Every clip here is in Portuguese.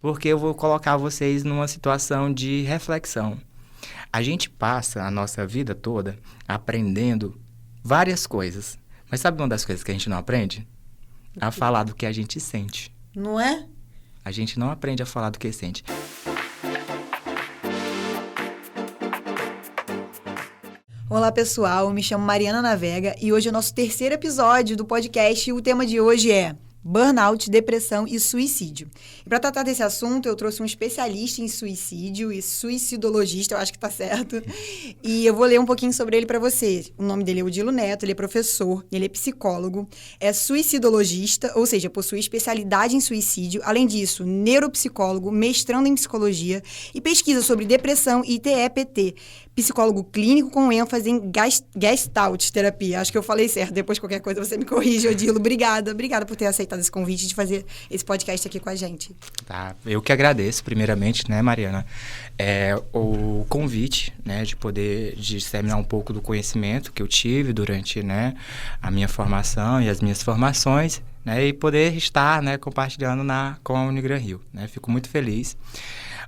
porque eu vou colocar vocês numa situação de reflexão. A gente passa a nossa vida toda aprendendo várias coisas. Mas sabe uma das coisas que a gente não aprende? A falar do que a gente sente. Não é? A gente não aprende a falar do que sente. Olá, pessoal. Me chamo Mariana Navega e hoje é o nosso terceiro episódio do podcast e o tema de hoje é burnout, depressão e suicídio. E para tratar desse assunto, eu trouxe um especialista em suicídio e suicidologista, eu acho que tá certo. E eu vou ler um pouquinho sobre ele para você. O nome dele é Odilo Neto, ele é professor, ele é psicólogo, é suicidologista, ou seja, possui especialidade em suicídio. Além disso, neuropsicólogo, mestrando em psicologia e pesquisa sobre depressão e TEPT. Psicólogo clínico com ênfase em Gestalt terapia. Acho que eu falei certo. Depois, qualquer coisa, você me corrige, Odilo. Obrigada por ter aceitado esse convite de fazer esse podcast aqui com a gente. Tá, eu que agradeço, primeiramente, né, Mariana, o convite, né, de poder disseminar um pouco do conhecimento que eu tive durante, né, a minha formação e as minhas formações, né, e poder estar, né, compartilhando com a Unigran Rio, né, fico muito feliz.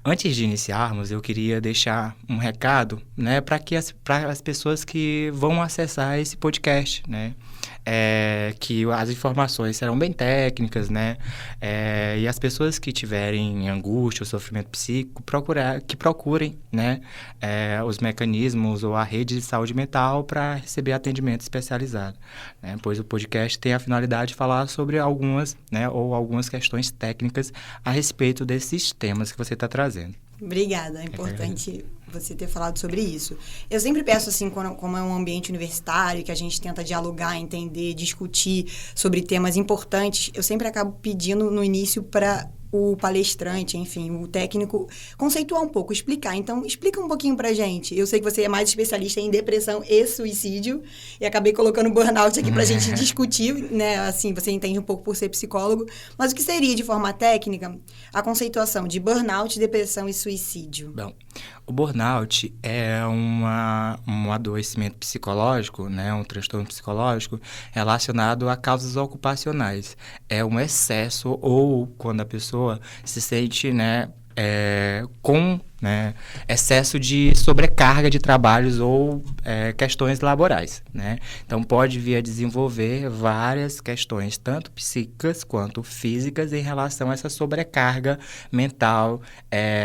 Antes de iniciarmos, eu queria deixar um recado, né, para as pessoas que vão acessar esse podcast, né, que as informações serão bem técnicas, né, e as pessoas que tiverem angústia ou sofrimento psíquico, que procurem, né, os mecanismos ou a rede de saúde mental para receber atendimento especializado, né, pois o podcast tem a finalidade de falar sobre algumas questões técnicas a respeito desses temas que você está trazendo. Obrigada, é importante você ter falado sobre isso. Eu sempre peço, assim, como é um ambiente universitário, que a gente tenta dialogar, entender, discutir sobre temas importantes, eu sempre acabo pedindo no início para o palestrante, enfim, o técnico, conceituar um pouco, explicar. Então, explica um pouquinho pra gente. Eu sei que você é mais especialista em depressão e suicídio, e acabei colocando burnout aqui pra gente discutir, né? Assim, você entende um pouco por ser psicólogo, mas o que seria, de forma técnica, a conceituação de burnout, depressão e suicídio? Bom, o burnout é um adoecimento psicológico, né, um transtorno psicológico relacionado a causas ocupacionais. É um excesso ou quando a pessoa se sente, né, com, né, excesso de sobrecarga de trabalhos ou questões laborais, né? Então, pode vir a desenvolver várias questões, tanto psíquicas quanto físicas, em relação a essa sobrecarga mental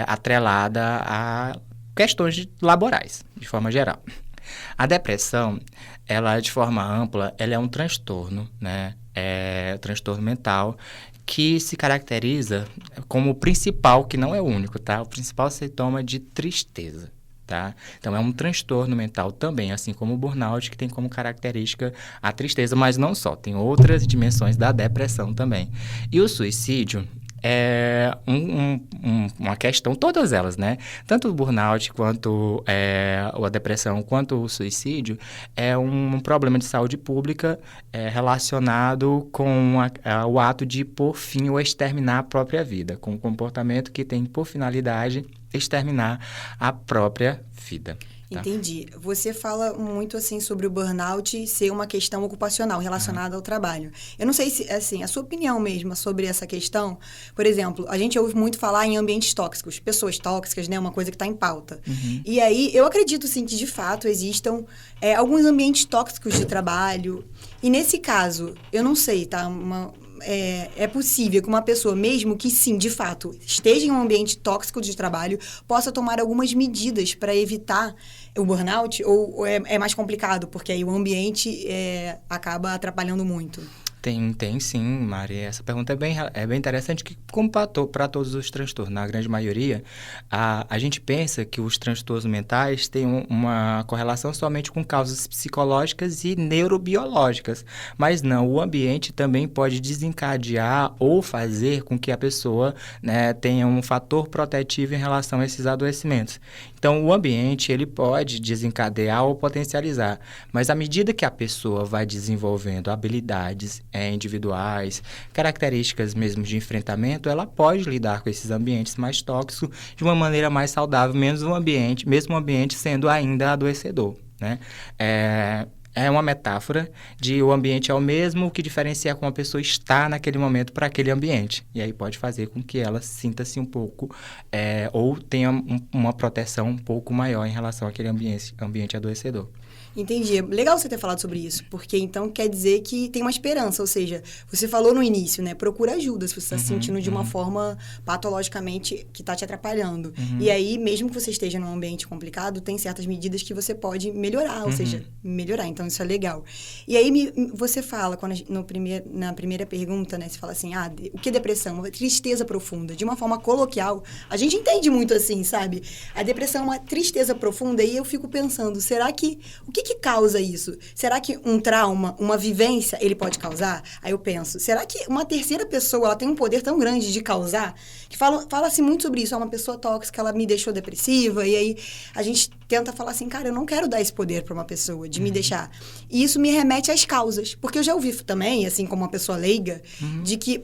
atrelada a questões laborais, de forma geral. A depressão, ela, de forma ampla, ela é um transtorno, né? É um transtorno mental que se caracteriza como o principal, que não é o único, tá? O principal sintoma de tristeza, tá? Então, é um transtorno mental também, assim como o burnout, que tem como característica a tristeza, mas não só, tem outras dimensões da depressão também. E o suicídio é uma questão, todas elas, né? Tanto o burnout, quanto a depressão, quanto o suicídio, é um problema de saúde pública relacionado com o ato de pôr fim ou exterminar a própria vida, com um comportamento que tem por finalidade exterminar a própria vida. Entendi. Você fala muito, assim, sobre o burnout ser uma questão ocupacional relacionada ao trabalho. Eu não sei se, assim, a sua opinião mesmo sobre essa questão. Por exemplo, a gente ouve muito falar em ambientes tóxicos, pessoas tóxicas, né? Uma coisa que está em pauta. Uhum. E aí, eu acredito, sim, que de fato existam alguns ambientes tóxicos de trabalho. E nesse caso, eu não sei, tá? É possível que uma pessoa, mesmo que sim, de fato, esteja em um ambiente tóxico de trabalho, possa tomar algumas medidas para evitar o burnout, ou é mais complicado, porque aí o ambiente acaba atrapalhando muito? Tem sim, Mari. Essa pergunta é bem interessante, que como para todos os transtornos, na grande maioria, a gente pensa que os transtornos mentais têm uma correlação somente com causas psicológicas e neurobiológicas, mas não, o ambiente também pode desencadear ou fazer com que a pessoa, né, tenha um fator protetivo em relação a esses adoecimentos. Então, o ambiente, ele pode desencadear ou potencializar, mas à medida que a pessoa vai desenvolvendo habilidades individuais, características mesmo de enfrentamento, ela pode lidar com esses ambientes mais tóxicos de uma maneira mais saudável, mesmo o ambiente sendo ainda adoecedor, né? É uma metáfora de o ambiente é o mesmo, o que diferencia como a pessoa está naquele momento para aquele ambiente. E aí pode fazer com que ela sinta-se um pouco, ou tenha uma proteção um pouco maior em relação àquele ambiente adoecedor. Entendi. Legal você ter falado sobre isso, porque então quer dizer que tem uma esperança, ou seja, você falou no início, né? Procura ajuda se você está se sentindo de uma forma patologicamente que está te atrapalhando. E aí, mesmo que você esteja num ambiente complicado, tem certas medidas que você pode melhorar, ou seja, melhorar. Então, isso é legal. E aí, você fala, na primeira pergunta, né? Você fala assim, o que é depressão? Uma tristeza profunda. De uma forma coloquial, a gente entende muito assim, sabe? A depressão é uma tristeza profunda e eu fico pensando, será que... O que causa isso? Será que um trauma, uma vivência, ele pode causar? Aí eu penso, será que uma terceira pessoa, ela tem um poder tão grande de causar? Que fala-se muito sobre isso. Uma pessoa tóxica, ela me deixou depressiva, e aí a gente tenta falar assim, cara, eu não quero dar esse poder para uma pessoa, de me deixar. E isso me remete às causas. Porque eu já ouvi também, assim, como uma pessoa leiga, de que,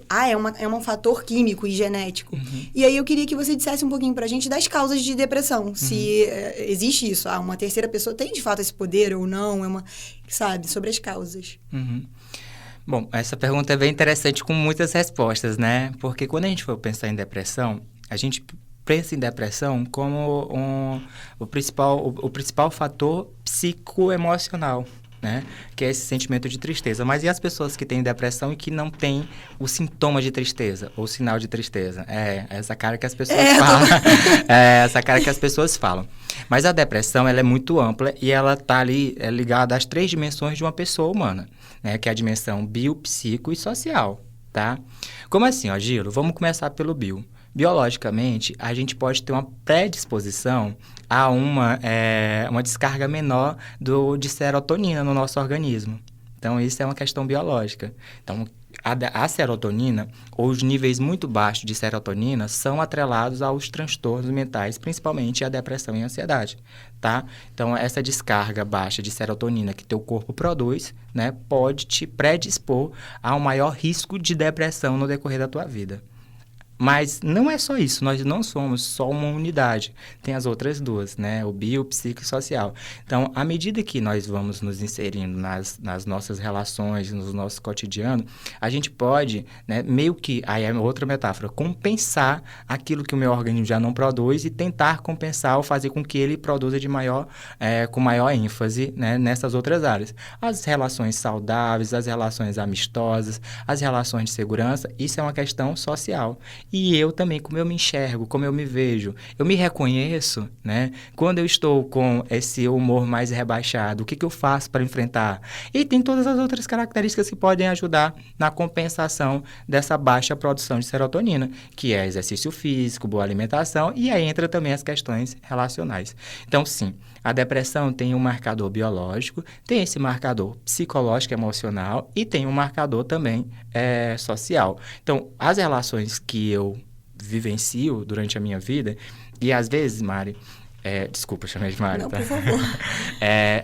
é um fator químico e genético. E aí eu queria que você dissesse um pouquinho pra gente das causas de depressão. Se existe isso, uma terceira pessoa tem de fato esse poder ou não, sabe, sobre as causas. Bom, essa pergunta é bem interessante com muitas respostas, né? Porque quando a gente for pensar em depressão, a gente pensa em depressão como o principal fator psicoemocional, né? Que é esse sentimento de tristeza. Mas e as pessoas que têm depressão e que não têm o sintoma de tristeza, ou sinal de tristeza? Essa cara que as pessoas falam. Essa cara que as pessoas falam. Mas a depressão, ela é muito ampla e ela está ali ligada às 3 dimensões de uma pessoa humana, né? Que é a dimensão bio, psico e social, tá? Como assim, Gilo? Vamos começar pelo bio. Biologicamente, a gente pode ter uma predisposição a uma descarga menor de serotonina no nosso organismo. Então, isso é uma questão biológica. Então, a serotonina, ou os níveis muito baixos de serotonina, são atrelados aos transtornos mentais, principalmente a depressão e a ansiedade, tá? Então, essa descarga baixa de serotonina que teu corpo produz, né, pode te predispor a um maior risco de depressão no decorrer da tua vida. Mas não é só isso, nós não somos só uma unidade, tem as outras duas, né? O bio, psico e social. Então, à medida que nós vamos nos inserindo nas nossas relações, no nosso cotidiano, a gente pode, né, meio que, aí é outra metáfora, compensar aquilo que o meu organismo já não produz e tentar compensar ou fazer com que ele produza com maior ênfase, né, nessas outras áreas. As relações saudáveis, as relações amistosas, as relações de segurança, isso é uma questão social. E eu também, como eu me enxergo, como eu me vejo, eu me reconheço, né? Quando eu estou com esse humor mais rebaixado, o que eu faço para enfrentar? E tem todas as outras características que podem ajudar na compensação dessa baixa produção de serotonina, que é exercício físico, boa alimentação, e aí entra também as questões relacionais. Então, sim, a depressão tem um marcador biológico, tem esse marcador psicológico, emocional e tem um marcador também social. Então, as relações que eu vivencio durante a minha vida, e às vezes, Mari, desculpa, chamei de Mari, não, tá? por favor.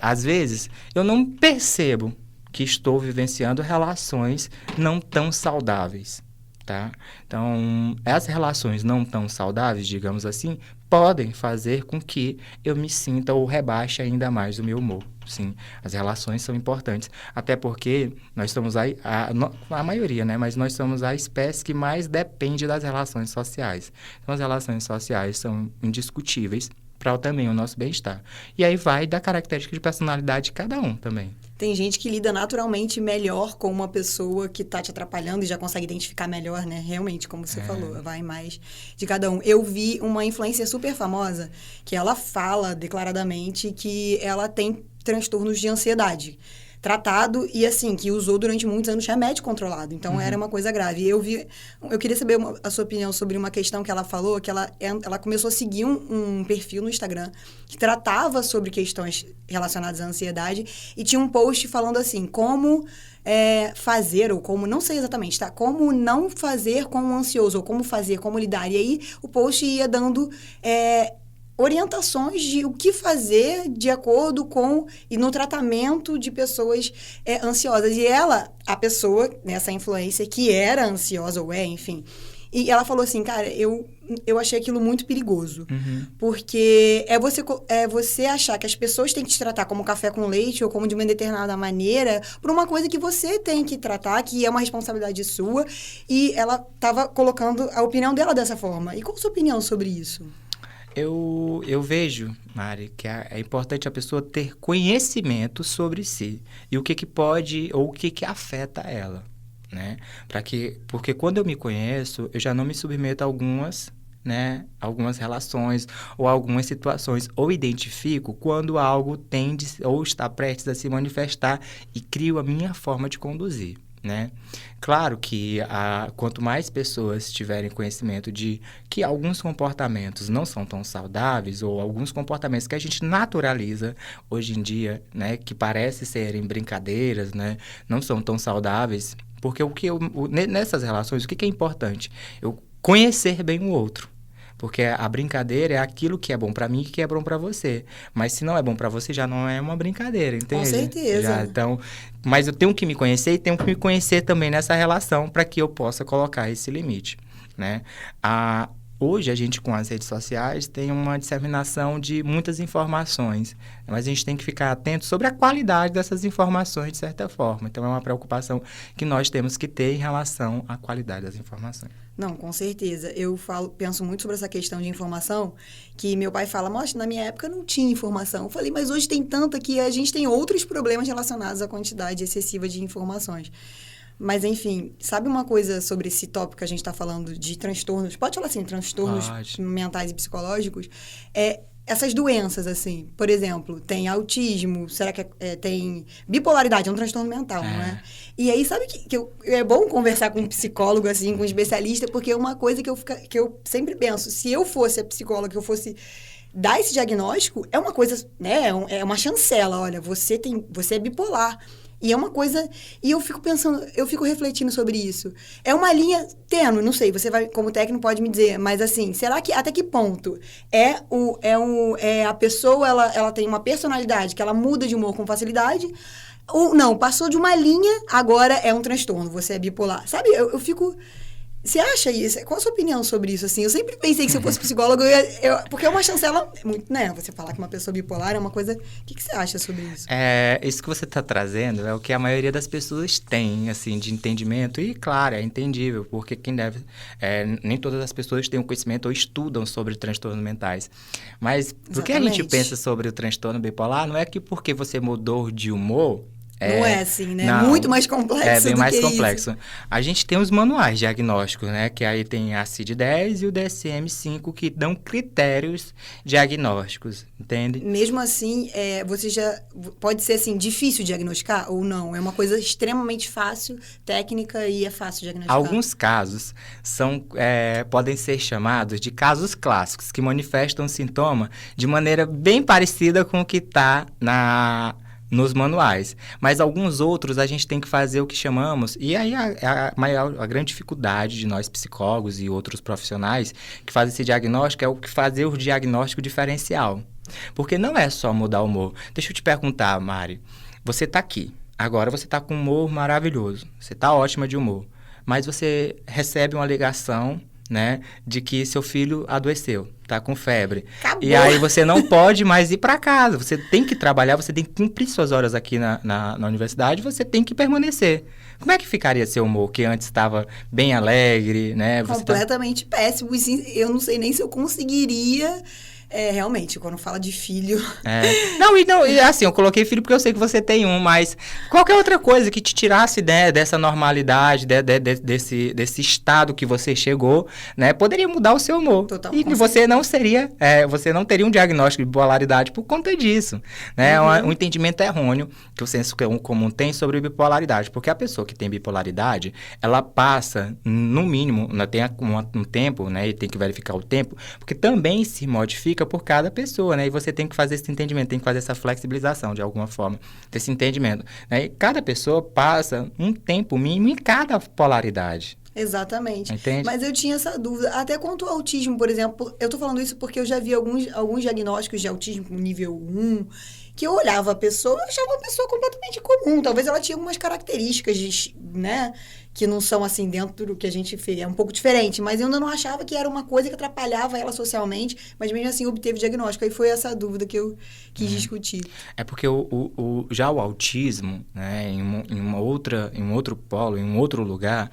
Às vezes, eu não percebo que estou vivenciando relações não tão saudáveis, tá? Então, as relações não tão saudáveis, digamos assim, podem fazer com que eu me sinta ou rebaixe ainda mais o meu humor. Sim, as relações são importantes, até porque nós somos a maioria, né? Mas nós somos a espécie que mais depende das relações sociais. Então, as relações sociais são indiscutíveis para também o nosso bem-estar. E aí vai da característica de personalidade de cada um também. Tem gente que lida naturalmente melhor com uma pessoa que está te atrapalhando e já consegue identificar melhor, né? Realmente, como você falou, vai mais de cada um. Eu vi uma influencer super famosa que ela fala declaradamente que ela tem transtornos de ansiedade tratado e, assim, que usou durante muitos anos remédio controlado. Então, era uma coisa grave. Eu queria saber a sua opinião sobre uma questão que ela falou, que ela começou a seguir um perfil no Instagram que tratava sobre questões relacionadas à ansiedade e tinha um post falando assim, como fazer, ou como, não sei exatamente, tá? Como não fazer com o ansioso, ou como fazer, como lidar. E aí, o post ia dando orientações de o que fazer de acordo com e no tratamento de pessoas ansiosas. E ela, a pessoa, nessa influência que era ansiosa, ou enfim, E ela falou assim, cara, eu achei aquilo muito perigoso. Uhum. Porque você achar que as pessoas têm que te tratar como café com leite ou como de uma determinada maneira por uma coisa que você tem que tratar, que é uma responsabilidade sua. E ela estava colocando a opinião dela dessa forma. E qual a sua opinião sobre isso? Eu vejo, Mari, que é importante a pessoa ter conhecimento sobre si e o que pode ou o que afeta ela, né? Porque quando eu me conheço, eu já não me submeto a algumas relações ou algumas situações, ou identifico quando algo tende ou está prestes a se manifestar e crio a minha forma de conduzir. Né? Claro que quanto mais pessoas tiverem conhecimento de que alguns comportamentos não são tão saudáveis ou alguns comportamentos que a gente naturaliza hoje em dia, né, que parecem serem brincadeiras, né, não são tão saudáveis, porque nessas relações, o que é importante? Eu conhecer bem o outro. Porque a brincadeira é aquilo que é bom para mim e que é bom para você. Mas se não é bom para você, já não é uma brincadeira, entende? Com certeza. Então, mas eu tenho que me conhecer e tenho que me conhecer também nessa relação para que eu possa colocar esse limite, né? Hoje, a gente, com as redes sociais, tem uma disseminação de muitas informações, mas a gente tem que ficar atento sobre a qualidade dessas informações, de certa forma. Então, é uma preocupação que nós temos que ter em relação à qualidade das informações. Não, com certeza. Eu penso muito sobre essa questão de informação, que meu pai fala, mas na minha época não tinha informação. Eu falei, mas hoje tem tanta que a gente tem outros problemas relacionados à quantidade excessiva de informações. Mas, enfim, sabe uma coisa sobre esse tópico que a gente está falando de transtornos? Pode falar assim, transtornos mentais e psicológicos? Essas doenças, assim, por exemplo, tem autismo, será que tem bipolaridade, é um transtorno mental, não é? E aí, sabe que é bom conversar com um psicólogo, assim, com um especialista, porque é uma coisa que eu sempre penso, se eu fosse a psicóloga, que eu fosse dar esse diagnóstico, é uma coisa, né, é uma chancela, olha, você é bipolar. E é uma coisa... E eu fico pensando, eu fico refletindo sobre isso. É uma linha tênue, não sei, você vai, como técnico, pode me dizer, mas assim, será que até que ponto a pessoa, ela tem uma personalidade que ela muda de humor com facilidade, ou não, passou de uma linha, agora é um transtorno, você é bipolar. Sabe, eu fico... Você acha isso? Qual a sua opinião sobre isso? Assim, eu sempre pensei que se eu fosse psicólogo, porque é uma chancela muito, né? Você falar que uma pessoa bipolar é uma coisa... O que você acha sobre isso? Isso que você está trazendo é o que a maioria das pessoas tem, assim, de entendimento. E, claro, é entendível, porque nem todas as pessoas têm o conhecimento ou estudam sobre transtornos mentais. Mas por que a gente pensa sobre o transtorno bipolar? Não é que porque você mudou de humor... Não é assim, né? Não, muito mais complexo É bem mais complexo. Isso. A gente tem os manuais diagnósticos, né? Que aí tem a CID-10 e o DSM-5 que dão critérios diagnósticos, entende? Mesmo assim, você já... Pode ser, assim, difícil diagnosticar ou não? É uma coisa extremamente fácil, técnica e é fácil diagnosticar? Alguns casos podem ser chamados de casos clássicos, que manifestam sintoma de maneira bem parecida com o que está nos manuais. Mas alguns outros a gente tem que fazer o que chamamos, e aí a grande dificuldade de nós psicólogos e outros profissionais que fazem esse diagnóstico é o que fazer o diagnóstico diferencial. Porque não é só mudar o humor. Deixa eu te perguntar, Mari, você está aqui, agora você está com um humor maravilhoso, você está ótima de humor, mas você recebe uma ligação, né, de que seu filho adoeceu, tá com febre. Acabou. E aí você não pode mais ir para casa, você tem que trabalhar, você tem que cumprir suas horas aqui na universidade, você tem que permanecer. Como é que ficaria seu humor, que antes estava bem alegre, né? Completamente péssimo, eu não sei nem se eu conseguiria... realmente, quando fala de filho... Assim, eu coloquei filho porque eu sei que você tem um, mas qualquer outra coisa que te tirasse, né, dessa normalidade, desse estado que você chegou, né, poderia mudar o seu humor. Total, e que você não teria um diagnóstico de bipolaridade por conta disso, né? Um entendimento errôneo que o senso comum tem sobre bipolaridade, porque a pessoa que tem bipolaridade, ela passa, no mínimo, tem um tempo, né, e tem que verificar o tempo, porque também se modifica por cada pessoa, né? E você tem que fazer esse entendimento, tem que fazer essa flexibilização de alguma forma, desse entendimento, né? E cada pessoa passa um tempo mínimo em cada polaridade. Exatamente. Entende? Mas eu tinha essa dúvida. Até quanto ao autismo, por exemplo, eu tô falando isso porque eu já vi alguns diagnósticos de autismo nível 1, que eu olhava a pessoa e achava uma pessoa completamente comum. Talvez ela tinha algumas características, né, que não são assim dentro do que a gente fez, é um pouco diferente, mas eu ainda não achava que era uma coisa que atrapalhava ela socialmente, mas mesmo assim obteve diagnóstico. Aí foi essa dúvida que eu quis discutir. É porque já o autismo, né, em um outro polo, em um outro lugar,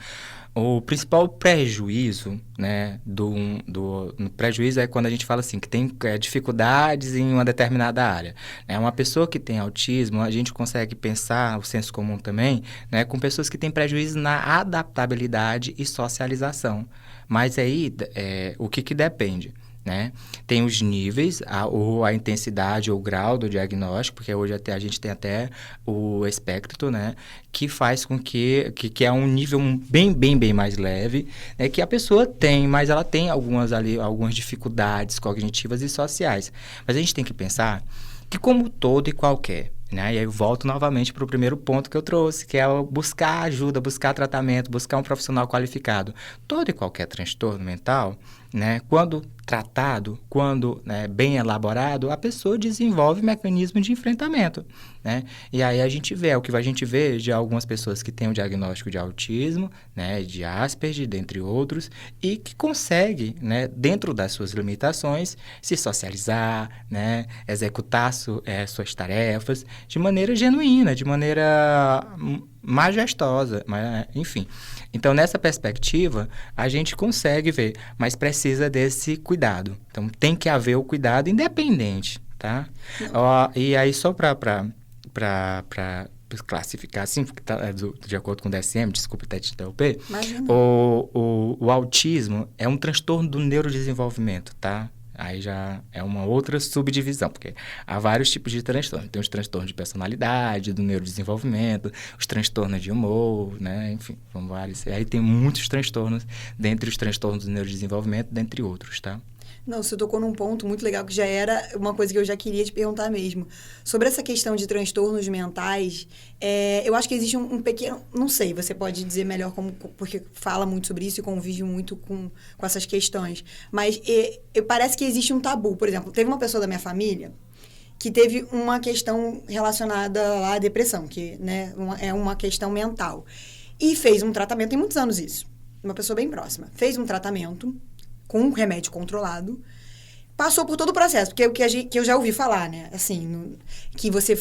o principal prejuízo, né, no prejuízo é quando a gente fala assim, que tem dificuldades em uma determinada área. Né? Uma pessoa que tem autismo, a gente consegue pensar, o senso comum também, né, com pessoas que têm prejuízo na adaptabilidade e socialização. Mas aí, o que depende? Né? Tem os níveis, ou a intensidade ou o grau do diagnóstico, porque hoje a gente tem até o espectro, né? Que faz com que é um nível bem mais leve, né? Que a pessoa tem, mas ela tem algumas dificuldades cognitivas e sociais. Mas a gente tem que pensar que como todo e qualquer, né? E aí eu volto novamente para o primeiro ponto que eu trouxe, que é buscar ajuda, buscar tratamento, buscar um profissional qualificado. Todo e qualquer transtorno mental, né? Quando tratado, quando, né, bem elaborado, a pessoa desenvolve mecanismo de enfrentamento, né? E aí o que a gente vê de algumas pessoas que têm o diagnóstico de autismo, né, de Asperger, dentre outros, e que consegue, né, dentro das suas limitações, se socializar, né, executar suas tarefas de maneira genuína, de maneira majestosa, enfim. Então, nessa perspectiva, a gente consegue ver, mas precisa desse cuidado. Então, tem que haver o cuidado independente, tá? E aí, só para classificar assim, de acordo com o DSM, desculpa até te interromper, o autismo é um transtorno do neurodesenvolvimento, tá? Aí já é uma outra subdivisão, porque há vários tipos de transtornos. Tem os transtornos de personalidade, do neurodesenvolvimento, os transtornos de humor, né? Enfim, são vários. E aí tem muitos transtornos, dentre os transtornos do neurodesenvolvimento, dentre outros, tá? Não, você tocou num ponto muito legal, que já era uma coisa que eu já queria te perguntar mesmo. Sobre essa questão de transtornos mentais, eu acho que existe um pequeno... Não sei, você pode dizer melhor, porque fala muito sobre isso e convive muito com essas questões. Mas parece que existe um tabu. Por exemplo, teve uma pessoa da minha família que teve uma questão relacionada à depressão, que, né, é uma questão mental. E fez um tratamento, tem muitos anos isso, uma pessoa bem próxima. Fez um tratamento com um remédio controlado, passou por todo o processo, porque que eu já ouvi falar, né? Assim, que você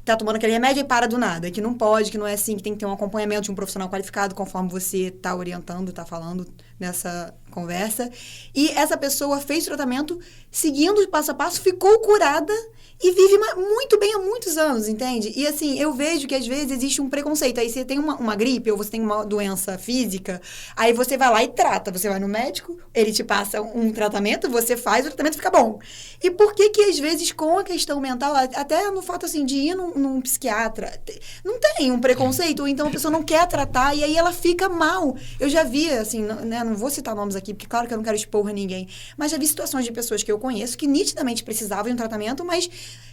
tá tomando aquele remédio e para do nada, que não pode, que não é assim, que tem que ter um acompanhamento de um profissional qualificado, conforme você tá orientando, tá falando nessa conversa. E essa pessoa fez o tratamento, seguindo o passo a passo, ficou curada e vive muito bem há muitos anos, entende? E assim, eu vejo que às vezes existe um preconceito. Aí você tem uma gripe ou você tem uma doença física, aí você vai lá e trata. Você vai no médico, ele te passa um tratamento, você faz, o tratamento fica bom. E por que às vezes com a questão mental, até no fato assim de ir num psiquiatra, não tem um preconceito, ou então a pessoa não quer tratar e aí ela fica mal. Eu já vi, assim, né, não vou citar nomes aqui, porque claro que eu não quero expor ninguém, mas já vi situações de pessoas que eu conheço que nitidamente precisavam de um tratamento, mas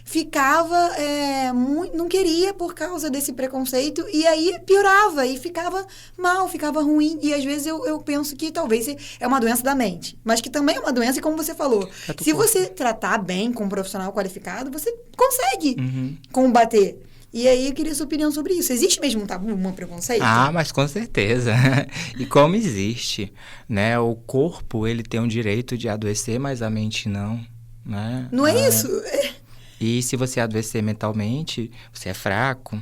ficava, não queria por causa desse preconceito, e aí piorava, e ficava mal, ficava ruim, e às vezes eu penso que talvez é uma doença da mente, mas que também é uma doença, e como você falou, se você tratar bem com um profissional qualificado, você consegue combater. E aí eu queria sua opinião sobre isso. Existe mesmo um tabu, um preconceito? Ah, mas com certeza. E como existe, né? O corpo, ele tem o direito de adoecer, mas a mente não, né? Não é isso? E se você adoecer mentalmente, você é fraco.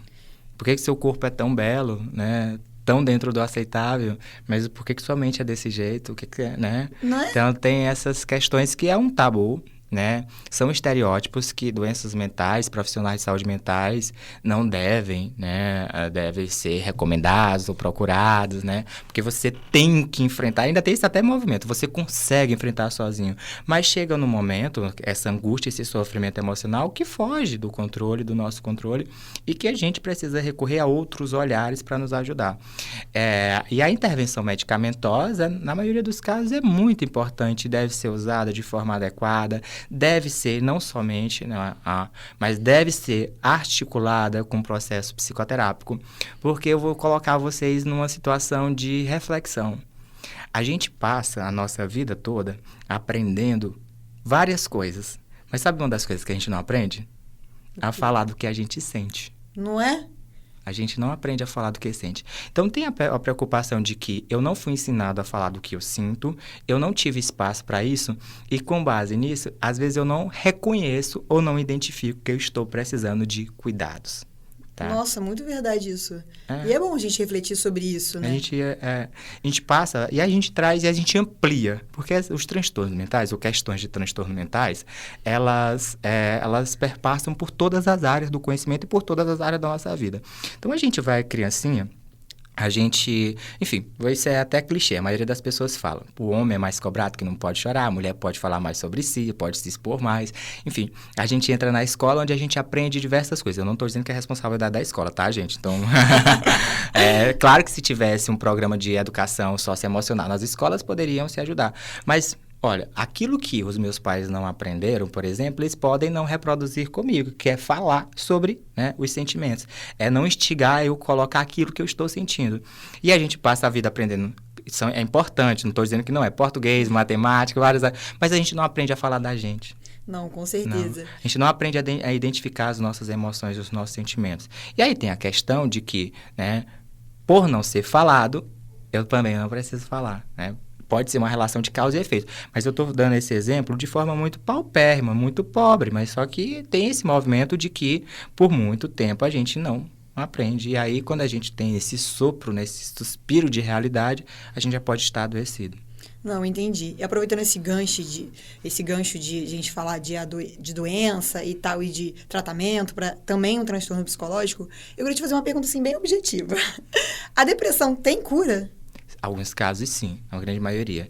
Por que seu corpo é tão belo, né? Tão dentro do aceitável, mas por que sua mente é desse jeito? O que é, né? Não é? Então, tem essas questões que é um tabu, né? São estereótipos que doenças mentais, profissionais de saúde mentais não devem, né? Devem ser recomendados ou procurados, né? Porque você tem que enfrentar, ainda tem isso até movimento, você consegue enfrentar sozinho, mas chega no momento, essa angústia, esse sofrimento emocional que foge do controle, do nosso controle, e que a gente precisa recorrer a outros olhares para nos ajudar. E a intervenção medicamentosa, na maioria dos casos, é muito importante, deve ser usada de forma adequada, deve ser não somente, né, mas deve ser articulada com o processo psicoterápico, porque eu vou colocar vocês numa situação de reflexão. A gente passa a nossa vida toda aprendendo várias coisas, mas sabe uma das coisas que a gente não aprende? A falar do que a gente sente. Não é? A gente não aprende a falar do que sente. Então, tem a preocupação de que eu não fui ensinado a falar do que eu sinto, eu não tive espaço para isso, e com base nisso, às vezes eu não reconheço ou não identifico que eu estou precisando de cuidados. Tá? Nossa, muito verdade isso. E é bom a gente refletir sobre isso, né? A gente passa e a gente traz e a gente amplia, porque os transtornos mentais, ou questões de transtornos mentais, elas perpassam por todas as áreas do conhecimento e por todas as áreas da nossa vida. Então, a gente vai criancinha, enfim, isso é até clichê, a maioria das pessoas fala. O homem é mais cobrado que não pode chorar, a mulher pode falar mais sobre si, pode se expor mais. Enfim, a gente entra na escola onde a gente aprende diversas coisas. Eu não estou dizendo que é responsabilidade da escola, tá, gente? Então, claro que se tivesse um programa de educação socioemocional nas escolas, poderiam se ajudar. Mas, olha, aquilo que os meus pais não aprenderam, por exemplo, eles podem não reproduzir comigo, que é falar sobre, né, os sentimentos. É não instigar eu colocar aquilo que eu estou sentindo. E a gente passa a vida aprendendo. Isso é importante, não estou dizendo que não é português, matemática, mas a gente não aprende a falar da gente. Não, com certeza. Não. A gente não aprende a identificar as nossas emoções, os nossos sentimentos. E aí tem a questão de que, né, por não ser falado, eu também não preciso falar, né? Pode ser uma relação de causa e efeito. Mas eu estou dando esse exemplo de forma muito paupérrima, muito pobre. Mas só que tem esse movimento de que, por muito tempo, a gente não aprende. E aí, quando a gente tem esse sopro, né, esse suspiro de realidade, a gente já pode estar adoecido. Não, entendi. E aproveitando esse gancho de gente falar de doença e tal, e de tratamento para também um transtorno psicológico, eu queria te fazer uma pergunta assim, bem objetiva. A depressão tem cura? Alguns casos, sim, a grande maioria.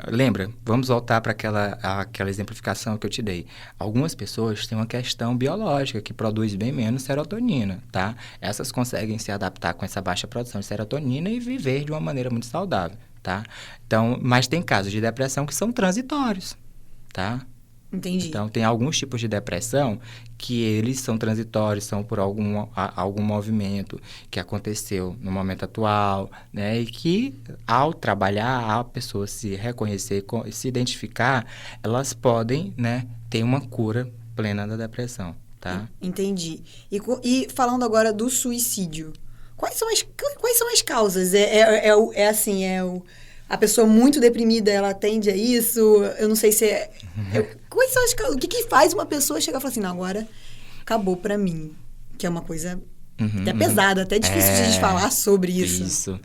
Lembra, vamos voltar para aquela exemplificação que eu te dei. Algumas pessoas têm uma questão biológica que produz bem menos serotonina, tá? Essas conseguem se adaptar com essa baixa produção de serotonina e viver de uma maneira muito saudável, tá? Então, mas tem casos de depressão que são transitórios, tá? Entendi. Então, tem alguns tipos de depressão que eles são transitórios, são por algum movimento que aconteceu no momento atual, né? E que, ao trabalhar, a pessoa se reconhecer, se identificar, elas podem, né, ter uma cura plena da depressão, tá? Entendi. E falando agora do suicídio, quais são as causas? A pessoa muito deprimida, ela tende a isso? Eu não sei se quais são as causas? O que faz uma pessoa chegar e falar assim, não, agora acabou pra mim? Que é uma coisa até pesada, até difícil de a gente falar sobre isso. Isso.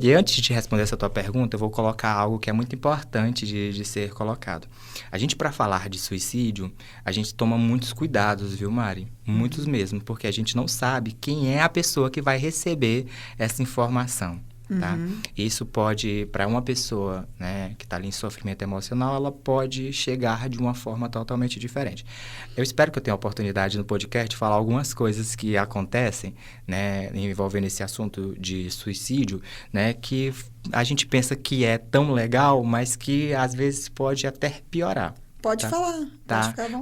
E antes de te responder essa tua pergunta, eu vou colocar algo que é muito importante de ser colocado. A gente, para falar de suicídio, a gente toma muitos cuidados, viu, Mari? Muitos mesmo, porque a gente não sabe quem é a pessoa que vai receber essa informação. Tá? Isso pode, para uma pessoa, né, que está ali em sofrimento emocional, ela pode chegar de uma forma totalmente diferente. Eu espero que eu tenha a oportunidade no podcast de falar algumas coisas que acontecem, né, envolvendo esse assunto de suicídio, né, que a gente pensa que é tão legal, mas que às vezes pode até piorar. Pode tá? falar, tá. Pode ficar à vontade.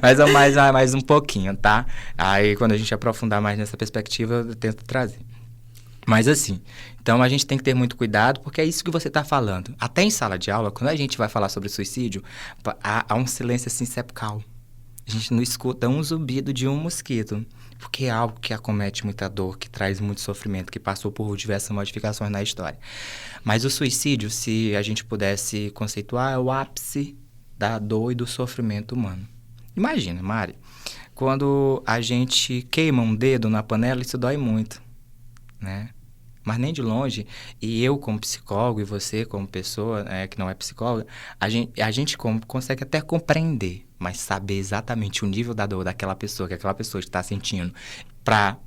Mas vamos lá, mais um pouquinho, tá? Aí, quando a gente aprofundar mais nessa perspectiva, eu tento trazer. Mas assim, então a gente tem que ter muito cuidado, porque é isso que você está falando. Até em sala de aula, quando a gente vai falar sobre suicídio, há um silêncio assim sepulcral. A gente não escuta um zumbido de um mosquito, porque é algo que acomete muita dor, que traz muito sofrimento, que passou por diversas modificações na história. Mas o suicídio, se a gente pudesse conceituar, é o ápice da dor e do sofrimento humano. Imagina, Mari, quando a gente queima um dedo na panela, isso dói muito, né? Mas nem de longe, e eu como psicólogo e você como pessoa que não é psicóloga, a gente consegue até compreender, mas saber exatamente o nível da dor daquela pessoa, que aquela pessoa está sentindo, para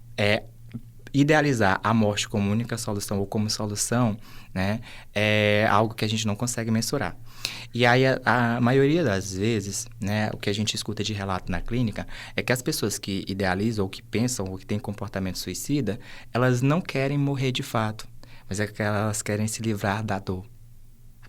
idealizar a morte como única solução ou como solução, né, é algo que a gente não consegue mensurar. E aí, a maioria das vezes, né, o que a gente escuta de relato na clínica é que as pessoas que idealizam ou que pensam ou que têm comportamento suicida, elas não querem morrer de fato, mas é que elas querem se livrar da dor,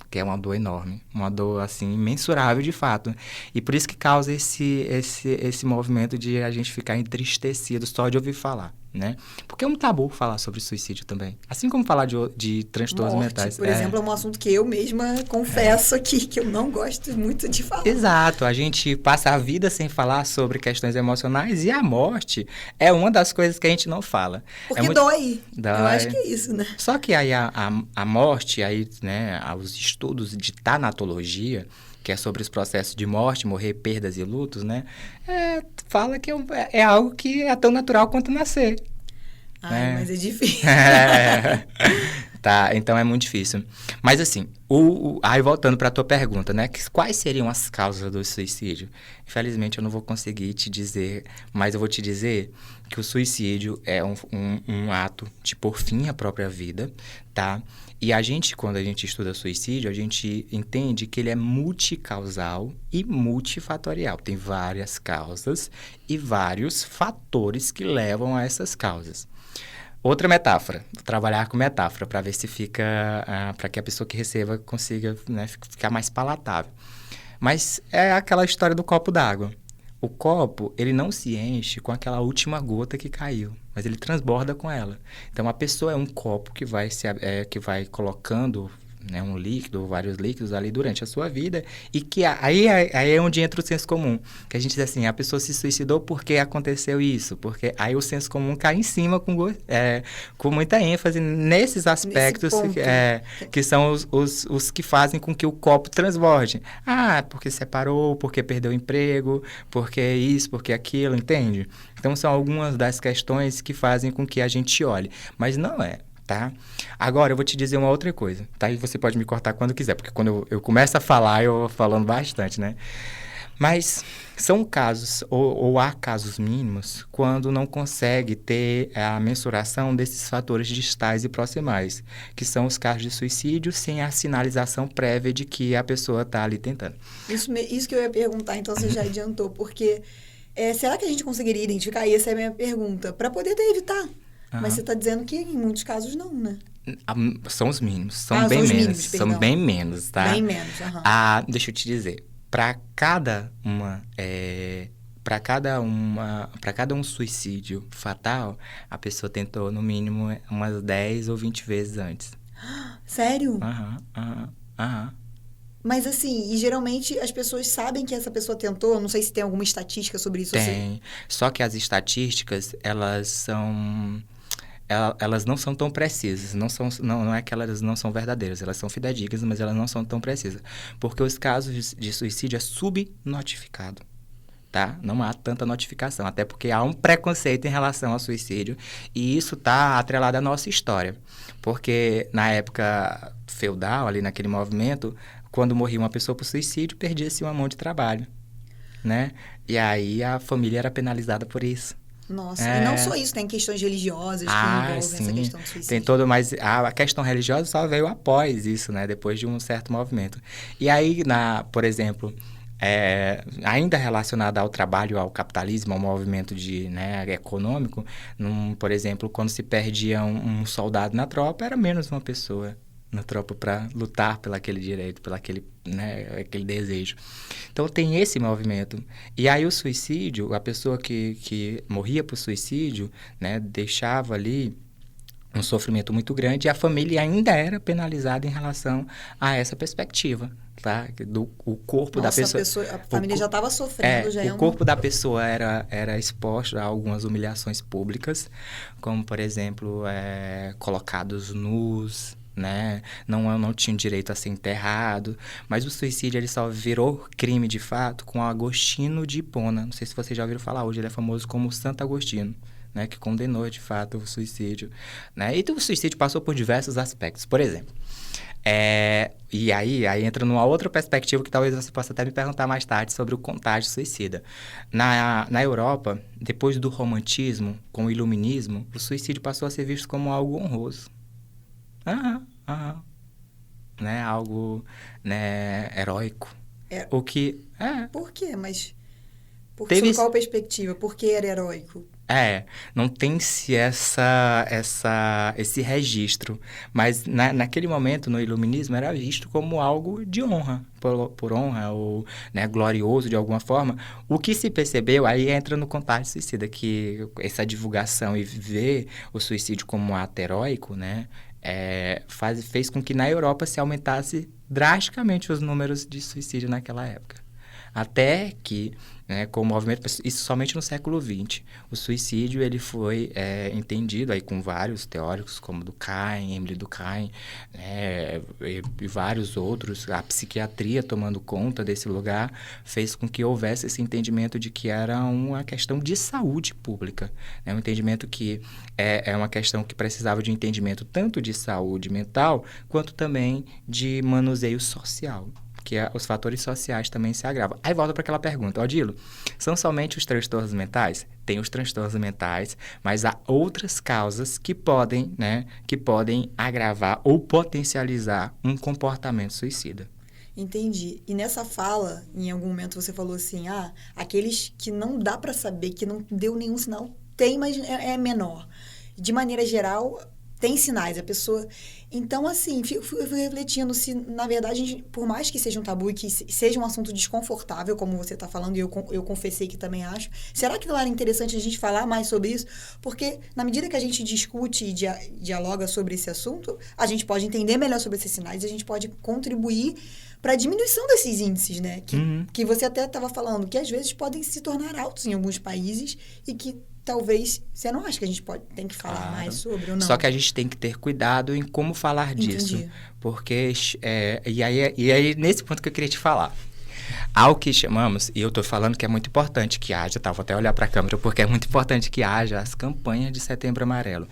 que é uma dor enorme, uma dor, assim, imensurável de fato. E por isso que causa esse movimento de a gente ficar entristecido só de ouvir falar. né? Porque é um tabu falar sobre suicídio também. Assim como falar de transtornos Morte, mentais. por exemplo, é um assunto que eu mesma confesso aqui, que eu não gosto muito de falar. Exato, a gente passa a vida sem falar sobre questões emocionais e a morte é uma das coisas que a gente não fala. Porque dói. Dói. Eu acho que é isso, né? Só que aí a morte, aí, né, os estudos de tanatologia, que é sobre os processos de morte, morrer, perdas e lutos, né? Fala que é algo que é tão natural quanto nascer. Ai, mas é difícil. Tá, então é muito difícil. Mas assim, aí voltando para a tua pergunta, né? Quais seriam as causas do suicídio? Infelizmente eu não vou conseguir te dizer, mas eu vou te dizer que o suicídio é um ato de pôr fim à própria vida, tá? E quando a gente estuda suicídio, a gente entende que ele é multicausal e multifatorial. Tem várias causas e vários fatores que levam a essas causas. Outra metáfora, vou trabalhar com metáfora para ver se fica, para que a pessoa que receba consiga, né, ficar mais palatável. Mas é aquela história do copo d'água. O copo, ele não se enche com aquela última gota que caiu, mas ele transborda com ela. Então, a pessoa é um copo que vai colocando, né, um líquido, vários líquidos ali durante a sua vida, e que aí é onde entra o senso comum, que a gente diz assim, a pessoa se suicidou porque aconteceu isso, porque aí o senso comum cai em cima com muita ênfase nesses aspectos que são os que fazem com que o copo transborde. Porque separou, porque perdeu o emprego, porque isso, porque aquilo, entende? Então, são algumas das questões que fazem com que a gente olhe, mas não é. Tá? Agora, eu vou te dizer uma outra coisa, tá? E você pode me cortar quando quiser, porque quando eu começo a falar, eu vou falando bastante, né? Mas são casos, ou há casos mínimos, quando não consegue ter a mensuração desses fatores distais e proximais, que são os casos de suicídio sem a sinalização prévia de que a pessoa está ali tentando. Isso que eu ia perguntar, então você já adiantou, porque será que a gente conseguiria identificar? E essa é a minha pergunta, para poder até evitar. Mas você está dizendo que em muitos casos não, né? São os mínimos, são bem menos. Mínimos, são bem menos, tá? Bem menos, deixa eu te dizer, para cada um suicídio fatal, a pessoa tentou no mínimo umas 10 ou 20 vezes antes. Sério? Mas assim, e geralmente as pessoas sabem que essa pessoa tentou? Não sei se tem alguma estatística sobre isso. Tem, só que as estatísticas, elas não são tão precisas, não é que elas não são verdadeiras, elas são fidedignas, mas elas não são tão precisas, porque os casos de suicídio é subnotificado, tá? Não há tanta notificação, até porque há um preconceito em relação ao suicídio, e isso está atrelado à nossa história, porque na época feudal, ali naquele movimento, quando morria uma pessoa por suicídio, perdia-se uma mão de trabalho, né? E aí a família era penalizada por isso. Nossa, e não só isso, tem questões religiosas que envolvem essa questão do suicídio. Tem todo, mas a questão religiosa só veio após isso, né? Depois de um certo movimento. E aí, por exemplo, ainda relacionado ao trabalho, ao capitalismo, ao movimento econômico, por exemplo, quando se perdia um soldado na tropa, era menos uma pessoa na tropa para lutar pelo aquele direito, pelo aquele desejo. Então, tem esse movimento. E aí, o suicídio, a pessoa que morria por suicídio, né, deixava ali um sofrimento muito grande e a família ainda era penalizada em relação a essa perspectiva, tá? O corpo da pessoa... A família já estava sofrendo. O corpo da pessoa era exposto a algumas humilhações públicas, como, por exemplo, colocados nus, né? Não tinha direito a ser enterrado, mas o suicídio ele só virou crime de fato com Agostinho de Hipona. Não sei se vocês já ouviram falar, hoje ele é famoso como Santo Agostinho, né? Que condenou de fato o suicídio, né? E o suicídio passou por diversos aspectos, por exemplo. E aí entra numa outra perspectiva que talvez você possa até me perguntar mais tarde sobre o contágio suicida. Na Europa, depois do romantismo, com o iluminismo, o suicídio passou a ser visto como algo honroso. Né? Algo, né, heróico. O que... Por quê? Mas... Teve... Sob qual perspectiva? Por que era heróico? Não tem-se esse registro, mas naquele momento, no iluminismo, era visto como algo de honra, por honra, ou né, glorioso de alguma forma. O que se percebeu, aí entra no Contágio Suicida, que essa divulgação e ver o suicídio como um ato heróico, né, fez com que na Europa se aumentasse drasticamente os números de suicídio naquela época. Até que, né, com o movimento, isso somente no século XX, o suicídio ele foi entendido aí com vários teóricos, como Durkheim, Emile Durkheim, né, e vários outros. A psiquiatria tomando conta desse lugar fez com que houvesse esse entendimento de que era uma questão de saúde pública. É um entendimento que é uma questão que precisava de entendimento tanto de saúde mental, quanto também de manuseio social. Que os fatores sociais também se agravam. Aí volta para aquela pergunta, Odilo, são somente os transtornos mentais? Tem os transtornos mentais, mas há outras causas que podem agravar ou potencializar um comportamento suicida. Entendi. E nessa fala, em algum momento você falou assim, aqueles que não dá para saber, que não deu nenhum sinal, tem, mas é menor. De maneira geral, tem sinais, a pessoa... Então, assim, fui refletindo se, na verdade, por mais que seja um tabu e que seja um assunto desconfortável, como você está falando, e eu confessei que também acho, será que não era interessante a gente falar mais sobre isso? Porque, na medida que a gente discute e dialoga sobre esse assunto, a gente pode entender melhor sobre esses sinais e a gente pode contribuir para a diminuição desses índices, né? Que você até estava falando, que às vezes podem se tornar altos em alguns países e que talvez, você não acha que a gente tem que falar mais sobre ou não? Só que a gente tem que ter cuidado em como falar disso. Entendi. Porque, e aí, nesse ponto que eu queria te falar. Há o que chamamos, e eu estou falando que é muito importante que haja, vou até olhar para a câmera, porque é muito importante que haja as campanhas de Setembro Amarelo,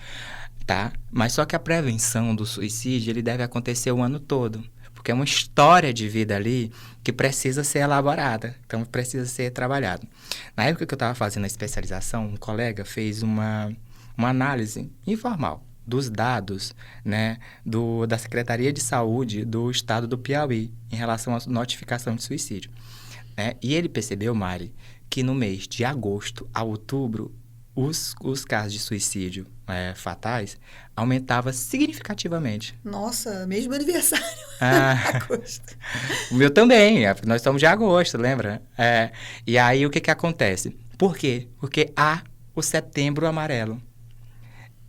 tá? Mas só que a prevenção do suicídio, ele deve acontecer o ano todo. Porque é uma história de vida ali que precisa ser elaborada, então precisa ser trabalhado. Na época que eu estava fazendo a especialização, um colega fez uma análise informal dos dados, né, da Secretaria de Saúde do estado do Piauí em relação à notificação de suicídio. Né? E ele percebeu, Mari, que no mês de agosto a outubro, os casos de suicídio fatais aumentavam significativamente. Nossa, mesmo aniversário. Agosto. O meu também, nós estamos de agosto, lembra? E aí o que acontece? Por quê? Porque há o Setembro Amarelo.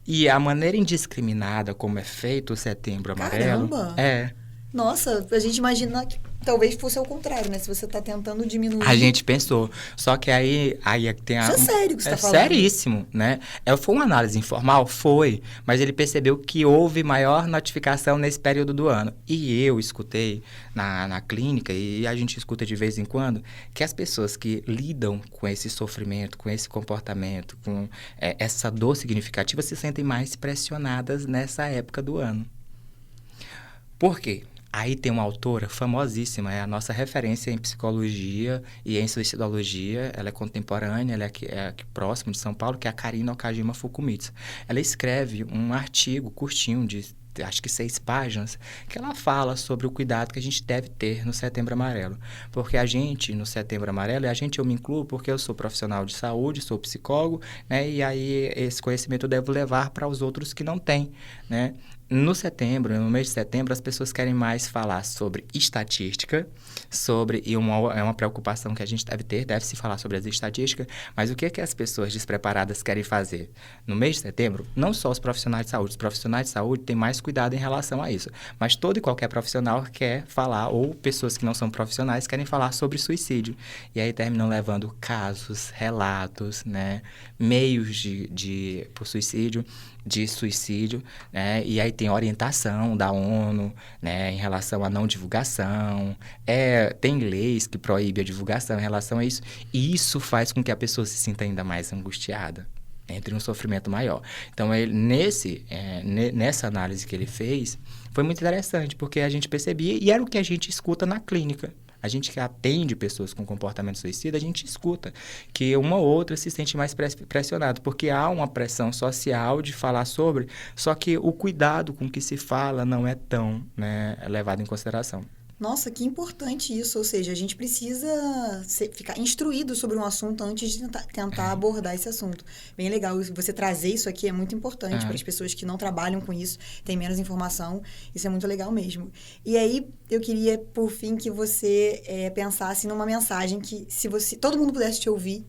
E a maneira indiscriminada como é feito o Setembro Amarelo... Caramba! Nossa, a gente imagina que talvez fosse ao contrário, né? Se você está tentando diminuir... A gente pensou. Só que aí tem Isso é sério que você está falando. É seríssimo, né? Foi uma análise informal? Foi. Mas ele percebeu que houve maior notificação nesse período do ano. E eu escutei na clínica, e a gente escuta de vez em quando, que as pessoas que lidam com esse sofrimento, com esse comportamento, com essa dor significativa, se sentem mais pressionadas nessa época do ano. Por quê? Aí tem uma autora famosíssima, é a nossa referência em psicologia e em suicidologia. Ela é contemporânea, ela é aqui próximo de São Paulo, que é a Karina Okajima Fukumitsu. Ela escreve um artigo curtinho de acho que 6 páginas, que ela fala sobre o cuidado que a gente deve ter no Setembro Amarelo. Porque a gente, no Setembro Amarelo, eu me incluo porque eu sou profissional de saúde, sou psicólogo, né? E aí esse conhecimento eu devo levar para os outros que não têm, né? No mês de setembro, as pessoas querem mais falar sobre estatística, é uma preocupação que a gente deve se falar sobre as estatísticas, mas o que as pessoas despreparadas querem fazer? No mês de setembro, não só os profissionais de saúde têm mais cuidado em relação a isso, mas todo e qualquer profissional quer falar, ou pessoas que não são profissionais querem falar sobre suicídio, e aí terminam levando casos, relatos, né, meios por suicídio, né? E aí tem orientação da ONU, né, em relação à não divulgação, tem leis que proíbem a divulgação em relação a isso, e isso faz com que a pessoa se sinta ainda mais angustiada, entre um sofrimento maior. Então, nessa análise que ele fez, foi muito interessante, porque a gente percebia, e era o que a gente escuta na clínica. A gente que atende pessoas com comportamento suicida, a gente escuta que uma ou outra se sente mais pressionado, porque há uma pressão social de falar sobre, só que o cuidado com que se fala não é tão, né, levado em consideração. Nossa, que importante isso. Ou seja, a gente precisa ficar instruído sobre um assunto antes de tentar abordar esse assunto. Bem legal. Você trazer isso aqui é muito importante para as pessoas que não trabalham com isso, têm menos informação. Isso é muito legal mesmo. E aí, eu queria, por fim, que você pensasse numa mensagem que, se todo mundo pudesse te ouvir,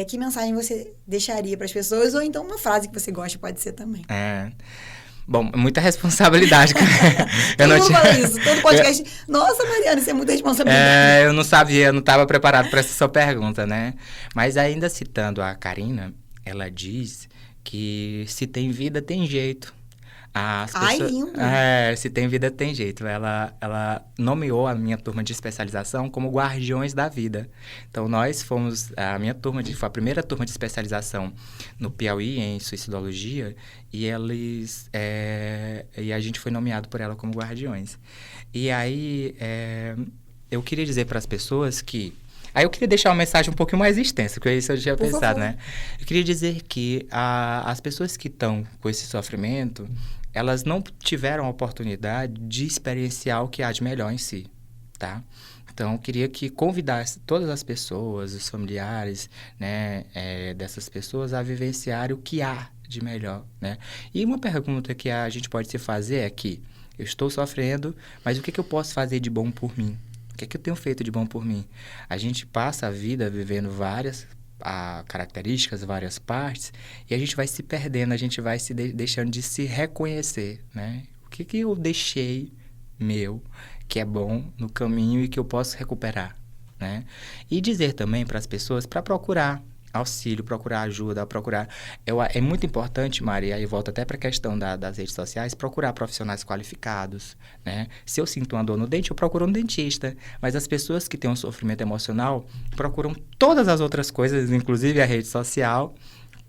que mensagem você deixaria para as pessoas? Ou então uma frase que você gosta, pode ser também. Bom, muita responsabilidade. Todo mundo fala isso, todo podcast. Nossa, Mariana, isso é muita responsabilidade. Eu não sabia, eu não estava preparado para essa sua pergunta, né? Mas ainda citando a Karina, ela diz que se tem vida, tem jeito. Lindo! Se tem vida, tem jeito. Ela nomeou a minha turma de especialização como Guardiões da Vida. Então, nós fomos... A minha turma foi a primeira turma de especialização no Piauí, em suicidologia, e a gente foi nomeado por ela como Guardiões. E aí, eu queria dizer para as pessoas que... Aí eu queria deixar uma mensagem um pouquinho mais extensa, porque isso eu tinha pensado, né? Eu queria dizer que as pessoas que estão com esse sofrimento, elas não tiveram a oportunidade de experienciar o que há de melhor em si, tá? Então, eu queria que convidasse todas as pessoas, os familiares, né, dessas pessoas a vivenciar o que há de melhor, né? E uma pergunta que a gente pode se fazer é que eu estou sofrendo, mas o que eu posso fazer de bom por mim? O que eu tenho feito de bom por mim? A gente passa a vida vivendo várias características, várias partes, e a gente vai se perdendo, a gente vai se deixando de se reconhecer, né? O que eu deixei meu, que é bom no caminho e que eu posso recuperar, né? E dizer também para as pessoas para procurar auxílio, procurar ajuda, É muito importante, Maria, aí volta até para a questão das redes sociais, procurar profissionais qualificados, né? Se eu sinto uma dor no dente, eu procuro um dentista. Mas as pessoas que têm um sofrimento emocional procuram todas as outras coisas, inclusive a rede social,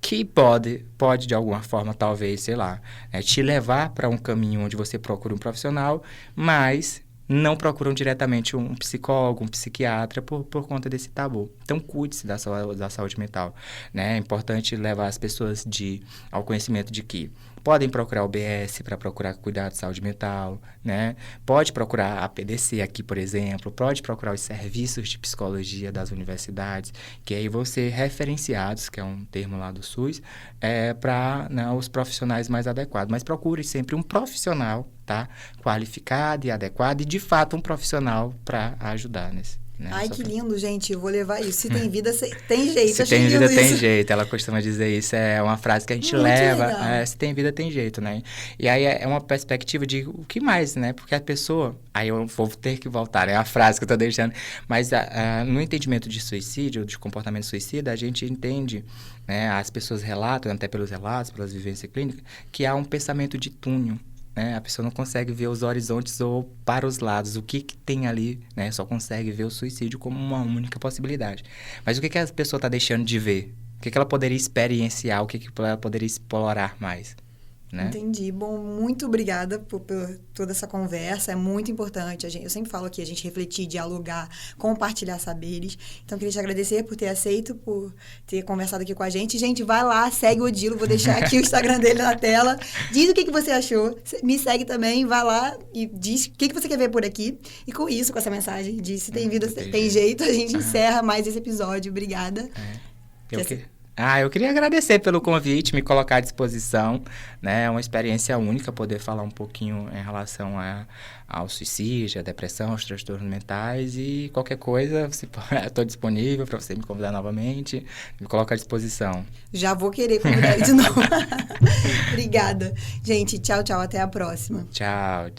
que pode de alguma forma, talvez, sei lá, te levar para um caminho onde você procura um profissional, mas não procuram diretamente um psicólogo, um psiquiatra por conta desse tabu. Então, cuide-se da saúde mental, né? É importante levar as pessoas ao conhecimento de que podem procurar o BS para procurar cuidar de saúde mental, né? Pode procurar a PDC aqui, por exemplo, pode procurar os serviços de psicologia das universidades, que aí vão ser referenciados, que é um termo lá do SUS, para os profissionais mais adequados. Mas procure sempre um profissional, tá? Qualificado e adequado, e de fato um profissional para ajudar nesse. Ai, que lindo, gente. Eu vou levar isso. Se tem vida, tem jeito. Se tem vida, tem jeito. Ela costuma dizer isso. É uma frase que a gente leva. Se tem vida, tem jeito, né? E aí é uma perspectiva de o que mais, né? Porque a pessoa... Aí eu vou ter que voltar, é a frase que eu tô deixando. Mas no entendimento de suicídio, de comportamento suicida, a gente entende, né? As pessoas relatam, até pelos relatos, pelas vivências clínicas, que há um pensamento de túnel. A pessoa não consegue ver os horizontes ou para os lados, o que tem ali, né? Só consegue ver o suicídio como uma única possibilidade. Mas o que a pessoa está deixando de ver? O que ela poderia experienciar? O que ela poderia explorar mais? Né? Entendi. Bom, muito obrigada por toda essa conversa. É muito importante. Eu sempre falo aqui, a gente refletir, dialogar, compartilhar saberes. Então, queria te agradecer por ter aceito, por ter conversado aqui com a gente. Gente, vai lá, segue o Odilo. Vou deixar aqui o Instagram dele na tela. Diz o que você achou. Me segue também. Vai lá e diz o que você quer ver por aqui. E com isso, com essa mensagem de se tem vida, tem jeito, a gente encerra mais esse episódio. Obrigada. Eu queria agradecer pelo convite, me colocar à disposição, né? É uma experiência única poder falar um pouquinho em relação ao suicídio, à depressão, aos transtornos mentais, e qualquer coisa, estou disponível para você me convidar novamente, me colocar à disposição. Já vou querer convidar ele de novo. Obrigada. Gente, tchau, tchau, até a próxima. Tchau.